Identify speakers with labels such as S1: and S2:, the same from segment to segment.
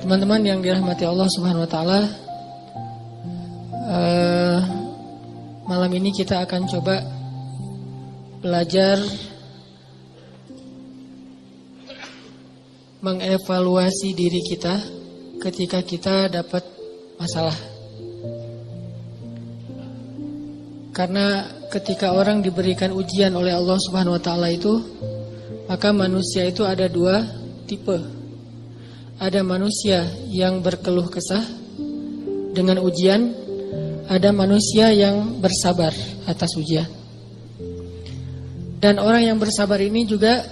S1: Teman-teman yang dirahmati Allah Subhanahu wa taala, malam ini kita akan coba belajar mengevaluasi diri kita ketika kita dapat masalah. Karena ketika orang diberikan ujian oleh Allah Subhanahu wa taala itu, maka manusia itu ada dua tipe. Ada manusia yang berkeluh kesah dengan ujian, ada manusia yang bersabar atas ujian. Dan orang yang bersabar ini juga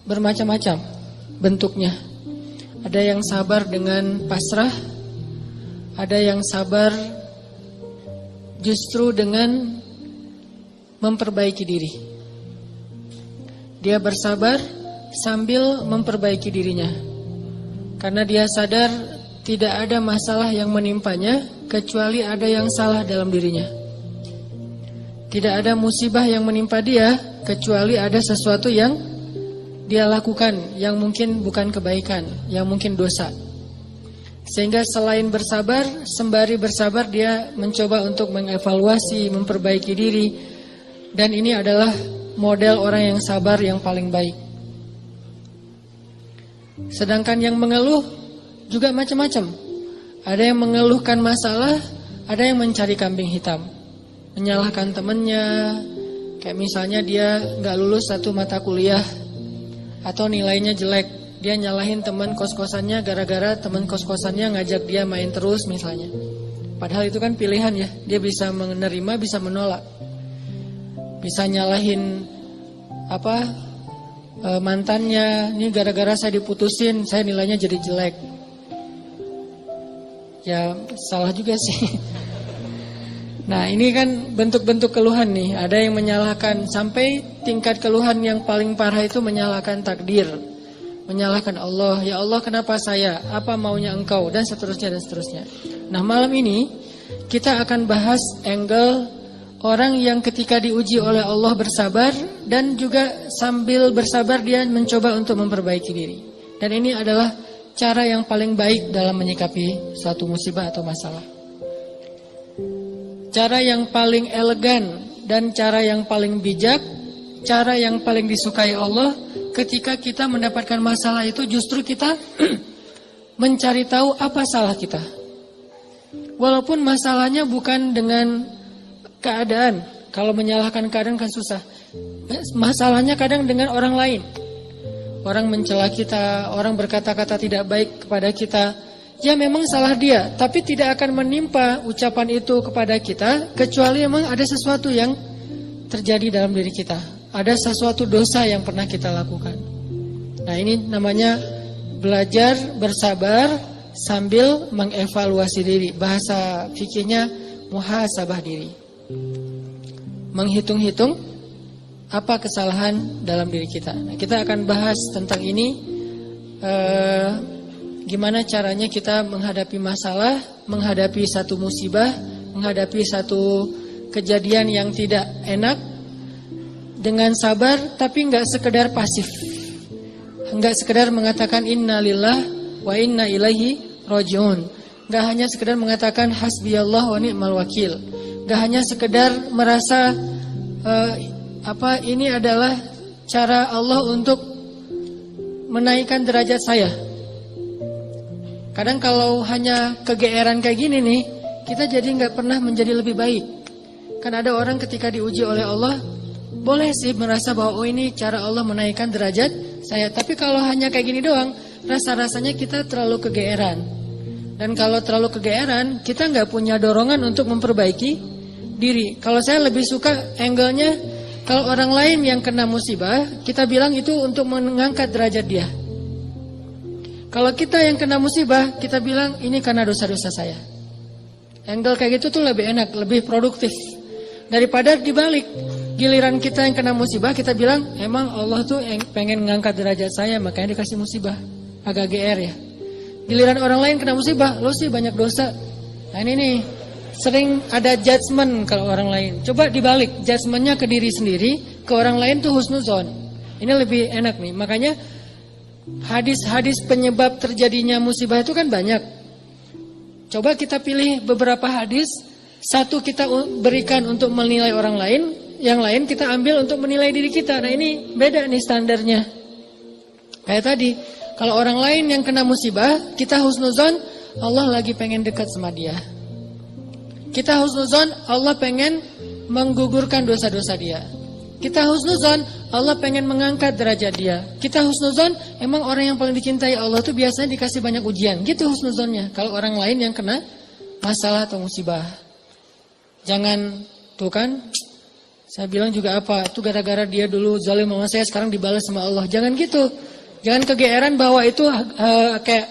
S1: bermacam-macam bentuknya. Ada yang sabar dengan pasrah, ada yang sabar justru dengan memperbaiki diri. Dia bersabar sambil memperbaiki dirinya, karena dia sadar tidak ada masalah yang menimpanya kecuali ada yang salah dalam dirinya. Tidak ada musibah yang menimpa dia kecuali ada sesuatu yang dia lakukan yang mungkin bukan kebaikan, yang mungkin dosa. Sehingga selain bersabar, sembari bersabar dia mencoba untuk mengevaluasi, memperbaiki diri. Dan ini adalah model orang yang sabar yang paling baik. Sedangkan yang mengeluh juga macam-macam. Ada yang mengeluhkan masalah, ada yang mencari kambing hitam, menyalahkan temannya. Kayak misalnya dia gak lulus satu mata kuliah atau nilainya jelek, dia nyalahin teman kos-kosannya gara-gara teman kos-kosannya ngajak dia main terus misalnya. Padahal itu kan pilihan ya, dia bisa menerima, bisa menolak. Bisa nyalahin mantannya, ini gara-gara saya diputusin, saya nilainya jadi jelek. Ya salah juga sih. Nah ini kan bentuk-bentuk keluhan nih. Ada yang menyalahkan, sampai tingkat keluhan yang paling parah itu menyalahkan takdir, menyalahkan Allah. Ya Allah kenapa saya, apa maunya engkau, dan seterusnya dan seterusnya. Nah malam ini kita akan bahas angle orang yang ketika diuji oleh Allah bersabar, dan juga sambil bersabar dia mencoba untuk memperbaiki diri. Dan ini adalah cara yang paling baik dalam menyikapi suatu musibah atau masalah. Cara yang paling elegan dan cara yang paling bijak, cara yang paling disukai Allah ketika kita mendapatkan masalah itu justru kita mencari tahu apa salah kita. Walaupun masalahnya bukan dengan keadaan. Kalau menyalahkan keadaan kan susah. Masalahnya kadang dengan orang lain. Orang mencela kita, orang berkata-kata tidak baik kepada kita. Ya memang salah dia, tapi tidak akan menimpa ucapan itu kepada kita kecuali memang ada sesuatu yang terjadi dalam diri kita. Ada sesuatu dosa yang pernah kita lakukan. Nah ini namanya belajar bersabar sambil mengevaluasi diri. Bahasa fikihnya muhasabah diri. Menghitung-hitung apa kesalahan dalam diri kita. Nah, kita akan bahas tentang ini, gimana caranya kita menghadapi masalah, menghadapi satu musibah, menghadapi satu kejadian yang tidak enak dengan sabar, tapi nggak sekedar pasif, nggak sekedar mengatakan innalillah wa inna ilaihi rajiun, nggak hanya sekedar mengatakan hasbiyallah wa ni'mal wakil. Gak hanya sekedar merasa ini adalah cara Allah untuk menaikkan derajat saya. Kadang kalau hanya kegeeran kayak gini nih, kita jadi gak pernah menjadi lebih baik. Kan ada orang ketika diuji oleh Allah, boleh sih merasa bahwa ini cara Allah menaikkan derajat saya. Tapi kalau hanya kayak gini doang, rasa-rasanya kita terlalu kegeeran. Dan kalau terlalu kegeeran, kita gak punya dorongan untuk memperbaiki diri. Kalau saya lebih suka angle-nya, kalau orang lain yang kena musibah, kita bilang itu untuk mengangkat derajat dia. Kalau kita yang kena musibah, kita bilang ini karena dosa-dosa saya. Angle kayak gitu tuh lebih enak, lebih produktif. Daripada dibalik, giliran kita yang kena musibah, kita bilang emang Allah tuh pengen mengangkat derajat saya, makanya dikasih musibah. Agak GR ya. Giliran orang lain kena musibah, lo sih banyak dosa. Nah ini nih, sering ada judgement kalau orang lain. Coba dibalik, judgementnya ke diri sendiri, ke orang lain tuh husnuzon. Ini lebih enak nih. Makanya Hadis-hadis penyebab terjadinya musibah itu kan banyak. Coba kita pilih beberapa hadis, satu kita berikan untuk menilai orang lain, yang lain kita ambil untuk menilai diri kita. Nah ini beda nih standarnya. Kayak tadi, kalau orang lain yang kena musibah, kita husnuzon, Allah lagi pengen dekat sama dia. Kita husnuzon, Allah pengen menggugurkan dosa-dosa dia. Kita husnuzon, Allah pengen mengangkat derajat dia. Kita husnuzon, emang orang yang paling dicintai Allah tuh biasanya dikasih banyak ujian. Gitu husnuzonnya. Kalau orang lain yang kena masalah atau musibah. Jangan, tuh kan, saya bilang juga apa, itu gara-gara dia dulu zalim sama saya, sekarang dibalas sama Allah. Jangan gitu. Jangan kegeeran bahwa itu kayak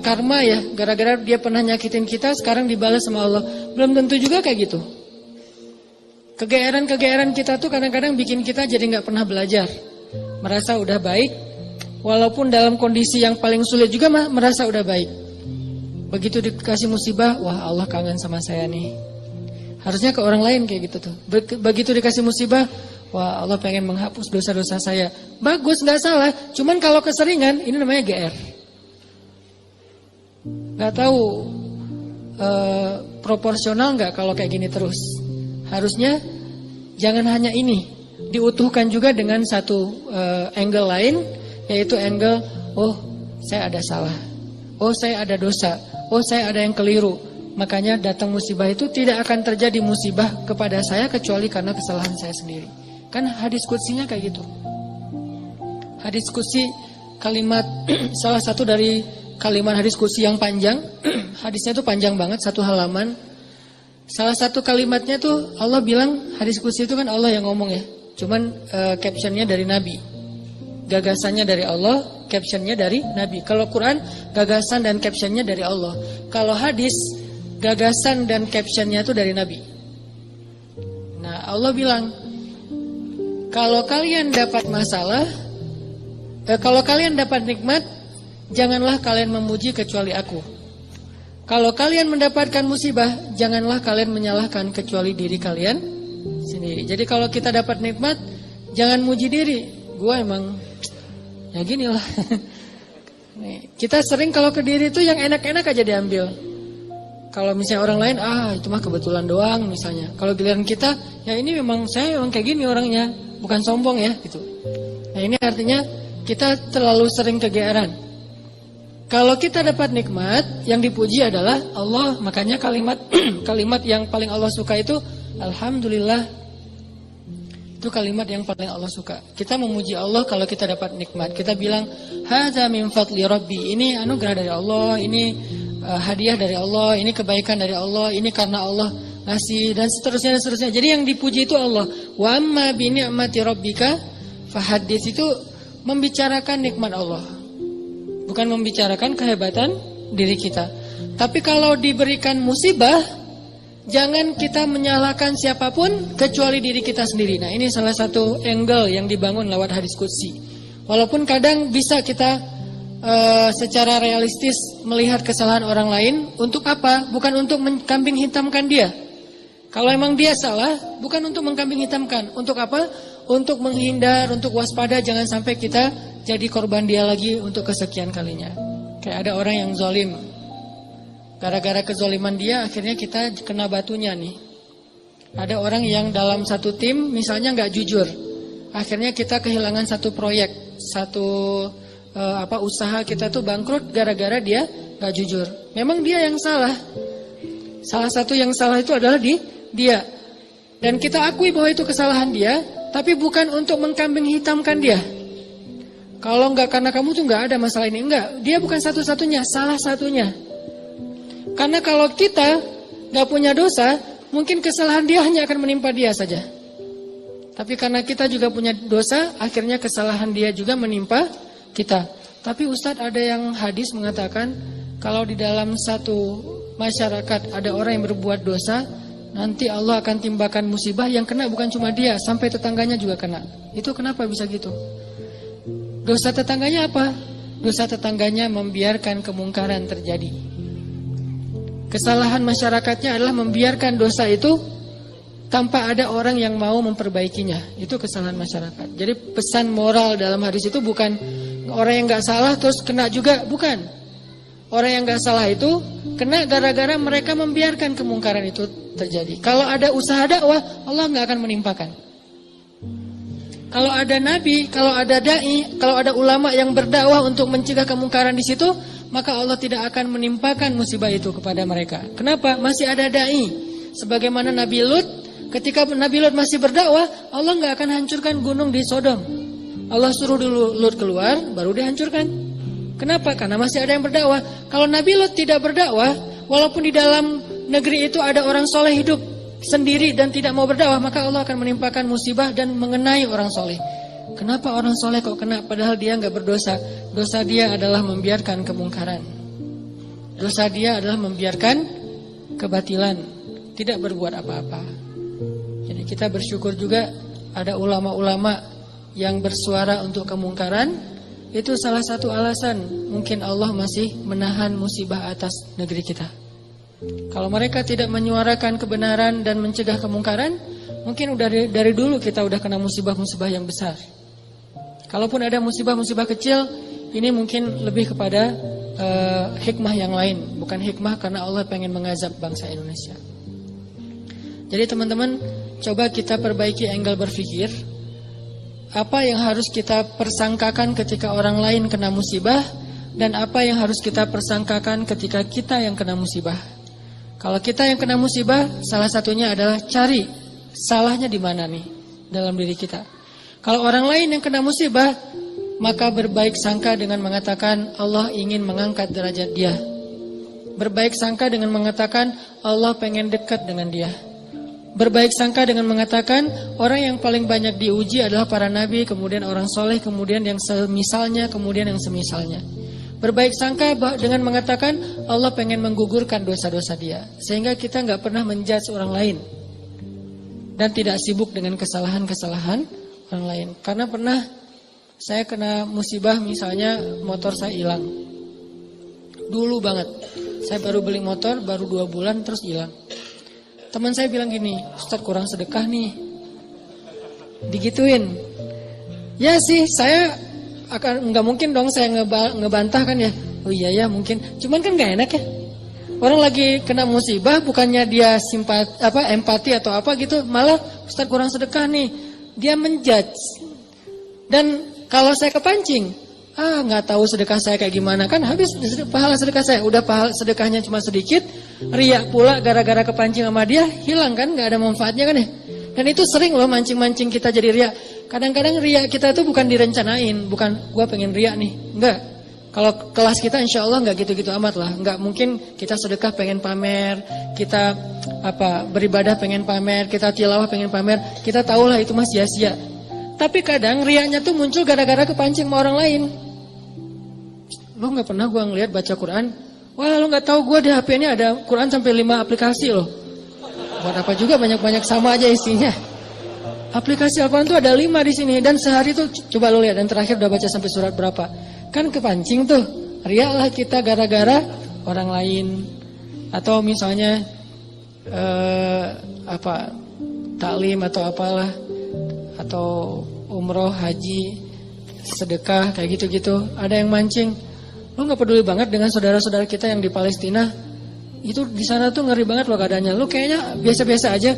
S1: karma ya. Gara-gara dia pernah nyakitin kita, sekarang dibalas sama Allah. Belum tentu juga kayak gitu. Kegeeran-kegeeran kita tuh kadang-kadang bikin kita jadi nggak pernah belajar. Merasa udah baik, walaupun dalam kondisi yang paling sulit juga merasa udah baik. Begitu dikasih musibah, wah Allah kangen sama saya nih. Harusnya ke orang lain kayak gitu tuh. Begitu dikasih musibah, wah Allah pengen menghapus dosa-dosa saya. Bagus, nggak salah. Cuman kalau keseringan, ini namanya GR. Nggak tahu proporsional nggak kalau kayak gini terus. Harusnya jangan hanya ini, diutuhkan juga dengan satu angle lain, yaitu angle, oh saya ada salah, oh saya ada dosa, oh saya ada yang keliru. Makanya datang musibah itu tidak akan terjadi musibah kepada saya kecuali karena kesalahan saya sendiri. Kan hadis qudsinya kayak gitu. Hadis qudsi kalimat salah satu dari kalimat hadis qudsi yang panjang. Hadisnya itu panjang banget, satu halaman. Salah satu kalimatnya tuh Allah bilang, hadis qudsi itu kan Allah yang ngomong ya. Cuman captionnya dari Nabi. Gagasannya dari Allah, captionnya dari Nabi. Kalau Quran, gagasan dan captionnya dari Allah. Kalau hadis, gagasan dan captionnya itu dari Nabi. Nah Allah bilang, kalau kalian dapat masalah, kalau kalian dapat nikmat, janganlah kalian memuji kecuali aku. Kalau kalian mendapatkan musibah, janganlah kalian menyalahkan kecuali diri kalian sendiri. Jadi kalau kita dapat nikmat, jangan muji diri. Gua emang ya ginilah. Kita sering kalau ke diri itu yang enak-enak aja diambil. Kalau misalnya orang lain, itu mah kebetulan doang misalnya. Kalau giliran kita, ya ini memang saya memang kayak gini orangnya, bukan sombong ya gitu. Nah ini artinya kita terlalu sering kegeeran. Kalau kita dapat nikmat, yang dipuji adalah Allah. Makanya kalimat kalimat yang paling Allah suka itu Alhamdulillah. Itu kalimat yang paling Allah suka. Kita memuji Allah kalau kita dapat nikmat. Kita bilang, hadza min fadli rabbi. Ini anugerah dari Allah, ini hadiah dari Allah, ini kebaikan dari Allah, ini karena Allah ngasih, dan seterusnya dan seterusnya. Jadi yang dipuji itu Allah. Wa amma bi ni'mati rabbika fahaddits, itu membicarakan nikmat Allah. Bukan membicarakan kehebatan diri kita. Tapi kalau diberikan musibah, jangan kita menyalahkan siapapun kecuali diri kita sendiri. Nah ini salah satu angle yang dibangun lewat hadis qudsi. Walaupun kadang bisa kita secara realistis melihat kesalahan orang lain. Untuk apa? Bukan untuk mengkambing hitamkan dia. Kalau emang dia salah, bukan untuk mengkambing hitamkan. Untuk apa? Untuk menghindar, untuk waspada, jangan sampai kita jadi korban dia lagi untuk kesekian kalinya. Kayak ada orang yang zalim. Gara-gara kezaliman dia, akhirnya kita kena batunya nih. Ada orang yang dalam satu tim, misalnya nggak jujur. Akhirnya kita kehilangan satu proyek, satu usaha kita tuh bangkrut gara-gara dia nggak jujur. Memang dia yang salah. Salah satu yang salah itu adalah dia. Dan kita akui bahwa itu kesalahan dia, tapi bukan untuk mengkambing hitamkan dia. Kalau enggak karena kamu tuh enggak ada masalah ini, enggak. Dia bukan satu-satunya, salah satunya. Karena kalau kita enggak punya dosa, mungkin kesalahan dia hanya akan menimpa dia saja. Tapi karena kita juga punya dosa, akhirnya kesalahan dia juga menimpa kita. Tapi Ustadz, ada yang hadis mengatakan, kalau di dalam satu masyarakat ada orang yang berbuat dosa, nanti Allah akan timbakan musibah yang kena bukan cuma dia, sampai tetangganya juga kena. Itu kenapa bisa gitu? Dosa tetangganya apa? Dosa tetangganya membiarkan kemungkaran terjadi. Kesalahan masyarakatnya adalah membiarkan dosa itu tanpa ada orang yang mau memperbaikinya. Itu kesalahan masyarakat. Jadi pesan moral dalam hadis itu bukan orang yang nggak salah terus kena juga, bukan. Orang yang nggak salah itu kena gara-gara mereka membiarkan kemungkaran itu terjadi. Kalau ada usaha dakwah, Allah nggak akan menimpakan. Kalau ada nabi, kalau ada dai, kalau ada ulama yang berdakwah untuk mencegah kemungkaran di situ, maka Allah tidak akan menimpakan musibah itu kepada mereka. Kenapa? Masih ada dai. Sebagaimana Nabi Lut, ketika Nabi Lut masih berdakwah, Allah nggak akan hancurkan gunung di Sodom. Allah suruh dulu Lut keluar, baru dihancurkan. Kenapa? Karena masih ada yang berdakwah. Kalau Nabi Lut tidak berdakwah, walaupun di dalam negeri itu ada orang soleh hidup sendiri dan tidak mau berdakwah, maka Allah akan menimpakan musibah dan mengenai orang soleh. Kenapa orang soleh kok kena padahal dia nggak berdosa? Dosa dia adalah membiarkan kemungkaran. Dosa dia adalah membiarkan kebatilan, tidak berbuat apa-apa. Jadi kita bersyukur juga ada ulama-ulama yang bersuara untuk kemungkaran. Itu salah satu alasan mungkin Allah masih menahan musibah atas negeri kita. Kalau mereka tidak menyuarakan kebenaran dan mencegah kemungkaran, mungkin udah dari dulu kita udah kena musibah-musibah yang besar. Kalaupun ada musibah-musibah kecil, ini mungkin lebih kepada hikmah yang lain, bukan hikmah karena Allah pengen mengazab bangsa Indonesia. Jadi teman-teman, coba kita perbaiki angle berpikir. Apa yang harus kita persangkakan ketika orang lain kena musibah, dan apa yang harus kita persangkakan ketika kita yang kena musibah. Kalau kita yang kena musibah, salah satunya adalah cari salahnya di mana nih dalam diri kita. Kalau orang lain yang kena musibah, maka berbaik sangka dengan mengatakan Allah ingin mengangkat derajat dia. Berbaik sangka dengan mengatakan Allah pengen dekat dengan dia. Berbaik sangka dengan mengatakan orang yang paling banyak diuji adalah para nabi, kemudian orang soleh, kemudian yang semisalnya, kemudian yang semisalnya. Berbaik sangka dengan mengatakan Allah pengen menggugurkan dosa-dosa dia, sehingga kita nggak pernah menjudge orang lain dan tidak sibuk dengan kesalahan-kesalahan orang lain. Karena pernah saya kena musibah, misalnya motor saya hilang. Dulu banget, saya baru beli motor, baru 2 bulan terus hilang. Teman saya bilang gini, Ustaz kurang sedekah nih, digituin. Ya sih, saya akan nggak mungkin dong saya ngebantah kan ya. Oh iya ya mungkin, cuman kan nggak enak ya. Orang lagi kena musibah, bukannya dia empati atau apa gitu, malah Ustaz kurang sedekah nih, dia menjudge. Dan kalau saya kepancing, nggak tahu sedekah saya kayak gimana, kan habis pahala sedekah saya. Udah pahala sedekahnya cuma sedikit, riak pula gara-gara kepancing sama dia, hilang kan, nggak ada manfaatnya kan ya. Dan itu sering loh mancing-mancing kita jadi riak. Kadang-kadang riak kita tuh bukan direncanain, bukan gua pengen riak nih, enggak. Kalau kelas kita insya Allah nggak gitu-gitu amat lah, nggak mungkin kita sedekah pengen pamer, kita beribadah pengen pamer, kita tilawah pengen pamer, kita tahu lah itu mah sia-sia. Tapi kadang riaknya tuh muncul gara-gara kepancing sama orang lain. Lo nggak pernah gua ngelihat baca Quran? Wah lo nggak tahu gua di HP ini ada Quran sampai 5 aplikasi loh. Buat apa juga banyak-banyak sama aja isinya. Aplikasi Al-Quran tuh ada 5 di sini dan sehari tuh coba lo lihat dan terakhir udah baca sampai surat berapa? Kan kepancing tuh. Riaklah kita gara-gara orang lain atau misalnya taklim atau apalah atau umroh, haji, sedekah kayak gitu-gitu. Ada yang mancing. Lo nggak peduli banget dengan saudara-saudara kita yang di Palestina. Itu di sana tuh ngeri banget loh keadaannya. Lo kayaknya biasa-biasa aja.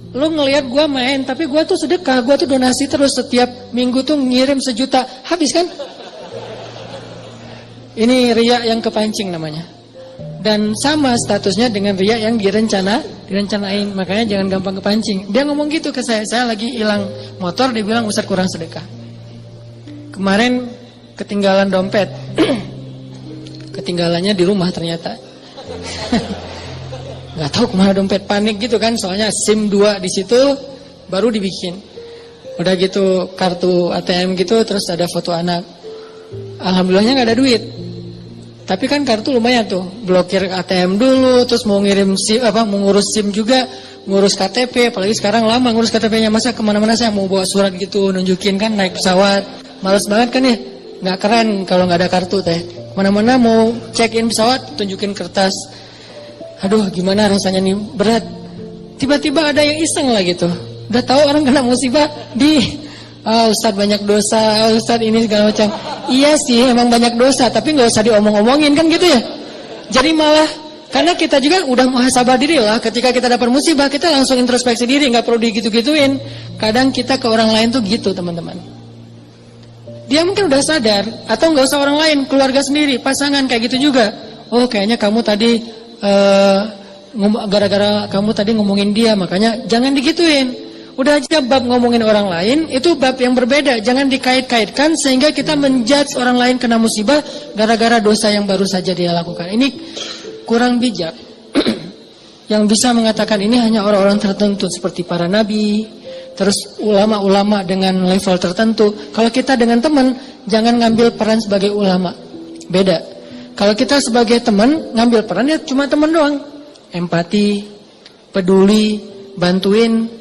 S1: Lo ngelihat gue main, tapi gue tuh sedekah, gue tuh donasi terus setiap minggu tuh ngirim 1 juta. Habis kan? Ini riya yang kepancing namanya. Dan sama statusnya dengan riya yang direncanain. Makanya jangan gampang kepancing. Dia ngomong gitu ke saya lagi hilang motor, dia bilang Ustaz kurang sedekah. Kemarin ketinggalan dompet. Ketinggalannya di rumah ternyata. Gak tahu kemana dompet, panik gitu kan, soalnya SIM 2 di situ baru dibikin. Udah gitu kartu ATM gitu, terus ada foto anak. Alhamdulillahnya gak ada duit. Tapi kan kartu lumayan tuh, blokir ATM dulu, terus mau ngirim SIM, mau ngurus SIM juga, ngurus KTP, apalagi sekarang lama ngurus KTP-nya, masa kemana-mana saya mau bawa surat gitu, nunjukin kan naik pesawat, males banget kan ya, gak keren kalau gak ada kartu teh. Mana-mana mau check-in pesawat, tunjukin kertas. Aduh gimana rasanya nih, berat. Tiba-tiba ada yang iseng lah gitu. Udah tahu orang kena musibah Ustaz banyak dosa, Ustaz ini segala macam. Iya sih, emang banyak dosa, tapi nggak usah diomong-omongin kan gitu ya. Jadi malah karena kita juga udah muhasabah diri lah. Ketika kita dapat musibah, kita langsung introspeksi diri, nggak perlu digitu-gituin. Kadang kita ke orang lain tuh gitu, teman-teman. Dia mungkin udah sadar, atau nggak usah orang lain, keluarga sendiri, pasangan kayak gitu juga. Oh, kayaknya kamu tadi gara-gara kamu tadi ngomongin dia, makanya jangan digituin. Udah aja bab ngomongin orang lain, itu bab yang berbeda. Jangan dikait-kaitkan sehingga kita menjudge orang lain kena musibah gara-gara dosa yang baru saja dia lakukan. Ini kurang bijak. Yang bisa mengatakan ini hanya orang-orang tertentu seperti para nabi, terus ulama-ulama dengan level tertentu. Kalau kita dengan teman, jangan ngambil peran sebagai ulama. Beda. Kalau kita sebagai teman, ngambil peran ya cuma teman doang. Empati, peduli, bantuin.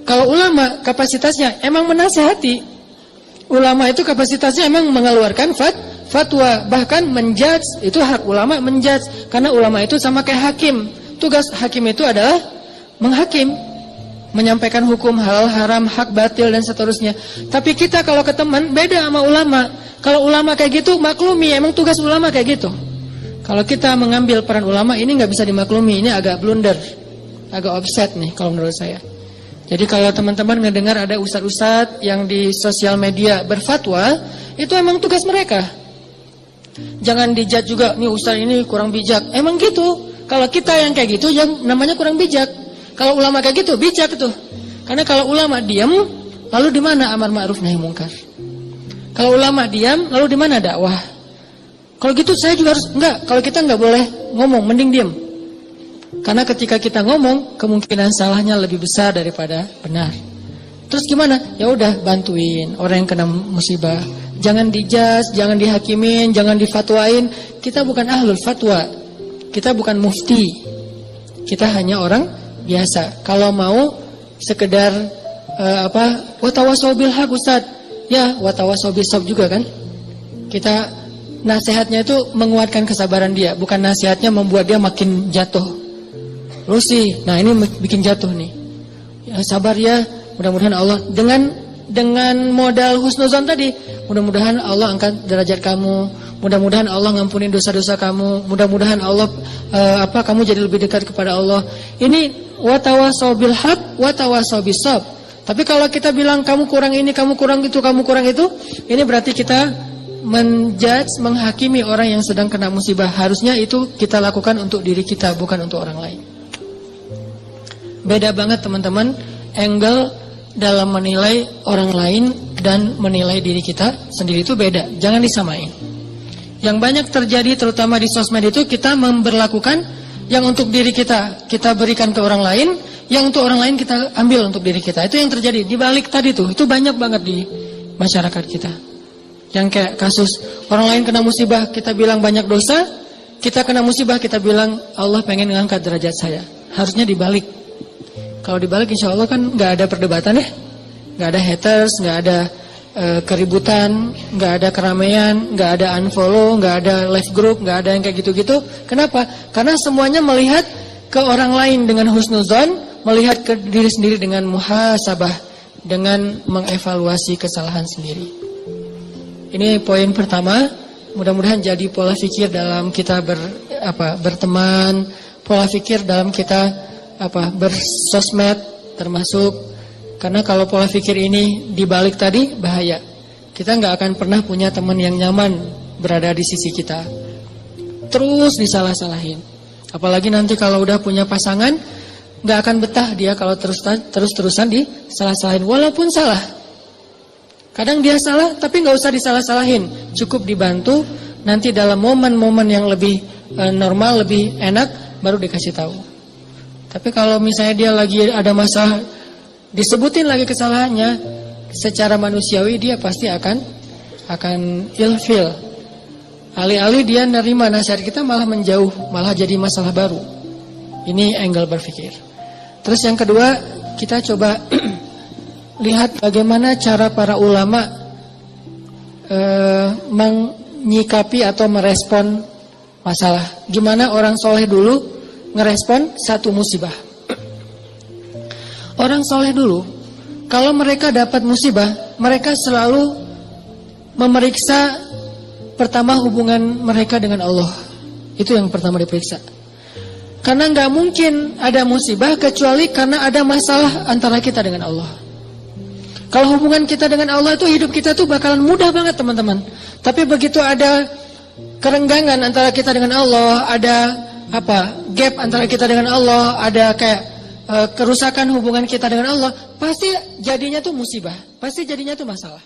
S1: Kalau ulama kapasitasnya emang menasihati. Ulama itu kapasitasnya emang mengeluarkan fatwa, bahkan menjudge. Itu hak ulama menjudge. Karena ulama itu sama kayak hakim. Tugas hakim itu adalah menghakim, menyampaikan hukum halal haram, hak batil dan seterusnya. Tapi kita kalau ke teman beda sama ulama. Kalau ulama kayak gitu maklumi, emang tugas ulama kayak gitu. Kalau kita mengambil peran ulama ini nggak bisa dimaklumi. Ini agak blunder, agak offset nih kalau menurut saya. Jadi kalau teman-teman ngedengar ada ustadz-ustadz yang di sosial media berfatwa, itu emang tugas mereka. Jangan dijudge juga, nih ustadz ini kurang bijak. Emang gitu. Kalau kita yang kayak gitu, yang namanya kurang bijak. Kalau ulama kayak gitu, bijak tuh. Karena kalau ulama diam, lalu di mana amar ma'ruf nahi mungkar? Kalau ulama diam, lalu di mana dakwah? Kalau gitu saya juga harus enggak. Kalau kita enggak boleh ngomong, mending diam. Karena ketika kita ngomong, kemungkinan salahnya lebih besar daripada benar. Terus gimana? Ya udah bantuin orang yang kena musibah. Jangan dijudge, jangan dihakimin, jangan difatwain. Kita bukan ahlul fatwa. Kita bukan mufti. Kita hanya orang biasa. Kalau mau sekedar watawasau bil haq Ustaz. Ya, watawasau bis sabr juga kan. Kita nasihatnya itu menguatkan kesabaran dia, bukan nasihatnya membuat dia makin jatuh. Lu sih, nah ini bikin jatuh nih. Ya, sabar ya, mudah-mudahan Allah dengan modal husnuzon tadi, mudah-mudahan Allah angkat derajat kamu, mudah-mudahan Allah ngampunin dosa-dosa kamu, mudah-mudahan Allah kamu jadi lebih dekat kepada Allah. Ini watawasau bil haq, watawasau bis sabr. Tapi kalau kita bilang kamu kurang ini, kamu kurang itu, kamu kurang itu, ini berarti kita menjudge, menghakimi orang yang sedang kena musibah. Harusnya itu kita lakukan untuk diri kita, bukan untuk orang lain. Beda banget teman-teman angle dalam menilai orang lain dan menilai diri kita sendiri itu beda. Jangan disamain. Yang banyak terjadi terutama di sosmed itu kita memberlakukan yang untuk diri kita berikan ke orang lain, yang untuk orang lain kita ambil untuk diri kita. Itu yang terjadi di balik tadi tuh. Itu banyak banget di masyarakat kita. Yang kayak kasus orang lain kena musibah, kita bilang banyak dosa, kita kena musibah kita bilang Allah pengen ngangkat derajat saya. Harusnya dibalik. Kalau dibalik insya Allah kan nggak ada perdebatan ya, nggak ada haters, nggak ada keributan, nggak ada keramaian, nggak ada unfollow, nggak ada live group, nggak ada yang kayak gitu-gitu. Kenapa? Karena semuanya melihat ke orang lain dengan husnuzon, melihat ke diri sendiri dengan muhasabah, dengan mengevaluasi kesalahan sendiri. Ini poin pertama. Mudah-mudahan jadi pola pikir dalam kita berteman, pola pikir dalam kita bersosmed termasuk. Karena kalau pola pikir ini dibalik tadi bahaya. Kita nggak akan pernah punya teman yang nyaman berada di sisi kita. Terus disalah-salahin. Apalagi nanti kalau udah punya pasangan, nggak akan betah dia kalau terus-terusan disalah-salahin walaupun salah. Kadang dia salah tapi nggak usah disalah-salahin. Cukup dibantu, nanti dalam momen-momen yang lebih normal, lebih enak baru dikasih tahu. Tapi kalau misalnya dia lagi ada masalah, disebutin lagi kesalahannya, secara manusiawi dia pasti akan ilfil. Alih-alih dia nerima nasihat kita malah menjauh, malah jadi masalah baru. Ini angle berpikir. Terus yang kedua, kita coba lihat bagaimana cara para ulama menyikapi atau merespon masalah. Gimana orang soleh dulu ngerespon satu musibah. Orang soleh dulu, kalau mereka dapat musibah, mereka selalu memeriksa Pertama, hubungan mereka dengan Allah. Itu yang pertama diperiksa. Karena nggak mungkin ada musibah kecuali karena ada masalah antara kita dengan Allah. Kalau hubungan kita dengan Allah itu, hidup kita tuh bakalan mudah banget teman-teman. Tapi begitu ada kerenggangan antara kita dengan Allah, ada gap antara kita dengan Allah, ada kayak kerusakan hubungan kita dengan Allah, pasti jadinya tuh musibah, pasti jadinya tuh masalah.